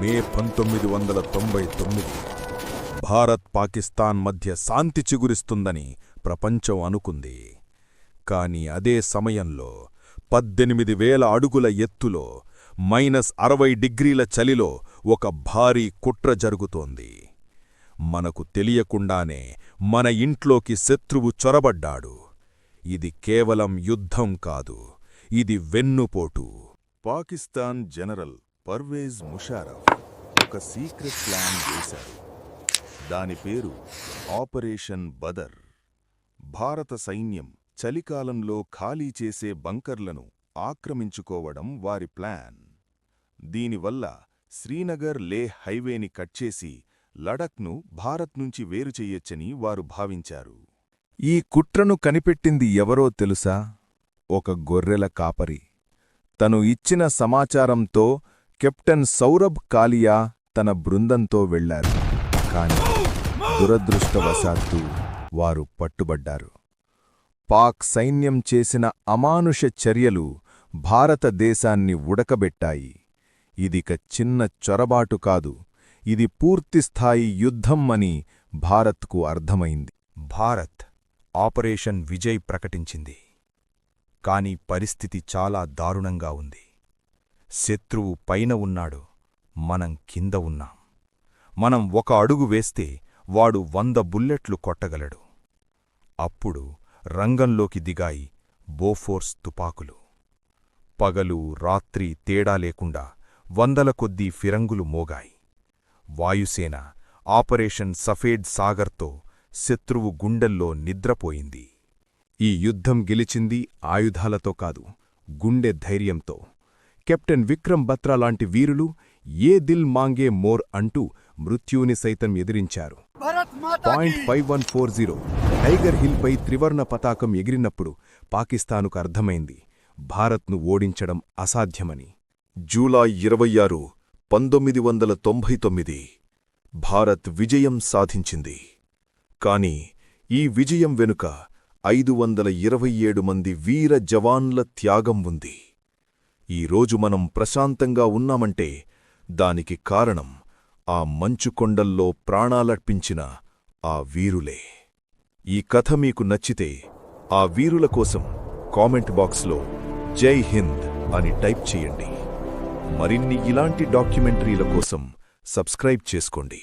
మే 1999 భారత్ పాకిస్తాన్ మధ్య శాంతి చిగురిస్తుందని ప్రపంచం అనుకుంది. కాని అదే సమయంలో 18,000 అడుగుల ఎత్తులో -60 డిగ్రీల చలిలో ఒక భారీ కుట్ర జరుగుతోంది. మనకు తెలియకుండానే మన ఇంట్లోకి శత్రువు చొరబడ్డాడు. ఇది కేవలం యుద్ధం కాదు, ఇది వెన్నుపోటు. పాకిస్తాన్ జనరల్ పర్వేజ్ ముషారఫ్ ఒక సీక్రెట్ ప్లాన్ వేశారు. దాని పేరు ఆపరేషన్ బదర్. భారత సైన్యం చలికాలంలో ఖాళీ చేసే బంకర్లను ఆక్రమించుకోవడం వారి ప్లాన్. దీనివల్ల శ్రీనగర్ లే హైవేని కట్ చేసి లడఖ్ను భారత్ నుంచి వేరు చెయ్యొచ్చని వారు భావించారు. ఈ కుట్రను కనిపెట్టింది ఎవరో తెలుసా? ఒక గొర్రెల కాపరి. తను ఇచ్చిన సమాచారంతో కెప్టెన్ సౌరభ్ కాలియా తన బృందంతో వెళ్లారు. కాని దురదృష్టవశాత్తు వారు పట్టుబడ్డారు. పాక్ సైన్యం చేసిన అమానుష చర్యలు భారతదేశాన్ని ఉడకబెట్టాయి. ఇదిక చిన్న చొరబాటు కాదు, ఇది పూర్తిస్థాయి యుద్ధం అని భారత్కు అర్థమైంది. భారత్ ఆపరేషన్ విజయ్ ప్రకటించింది. కాని పరిస్థితి చాలా దారుణంగా ఉంది. శత్రువు పైన ఉన్నాడు, మనం కింద ఉన్నాం. మనం ఒక అడుగు వేస్తే వాడు 100 బుల్లెట్లు కొట్టగలడు. అప్పుడు రంగంలోకి దిగాయి బోఫోర్స్ తుపాకులు. పగలు రాత్రి తేడా లేకుండా 100ల కొద్దీ ఫిరంగులు మోగాయి. వాయుసేన ఆపరేషన్ సఫేద్ సాగర్తో శత్రువు గుండెల్లో నిద్రపోయింది. ఈ యుద్ధం గెలిచింది ఆయుధాలతో కాదు, గుండె ధైర్యంతో. కెప్టెన్ విక్రమ్ బత్రా లాంటి వీరులు ఏ దిల్ మాంగే మోర్ అంటూ మృత్యువుని సైతం ఎదిరించారు. .5140 టైగర్ హిల్పై త్రివర్ణ పతాకం ఎగిరినప్పుడు పాకిస్తానుకు అర్థమైంది, భారత్ను ఓడించడం అసాధ్యమని. జూలై 26, 1999 భారత్ విజయం సాధించింది. కాని ఈ విజయం వెనుక 527 మంది వీర జవాన్ల త్యాగం ఉంది. ఈరోజు మనం ప్రశాంతంగా ఉన్నామంటే దానికి కారణం ఆ మంచుకొండల్లో ప్రాణాలర్పించిన ఆ వీరులే. ఈ కథ మీకు నచ్చితే ఆ వీరుల కోసం కామెంట్ బాక్స్లో జై హింద్ అని టైప్ చేయండి. మరిన్ని ఇలాంటి డాక్యుమెంటరీల కోసం సబ్స్క్రైబ్ చేసుకోండి.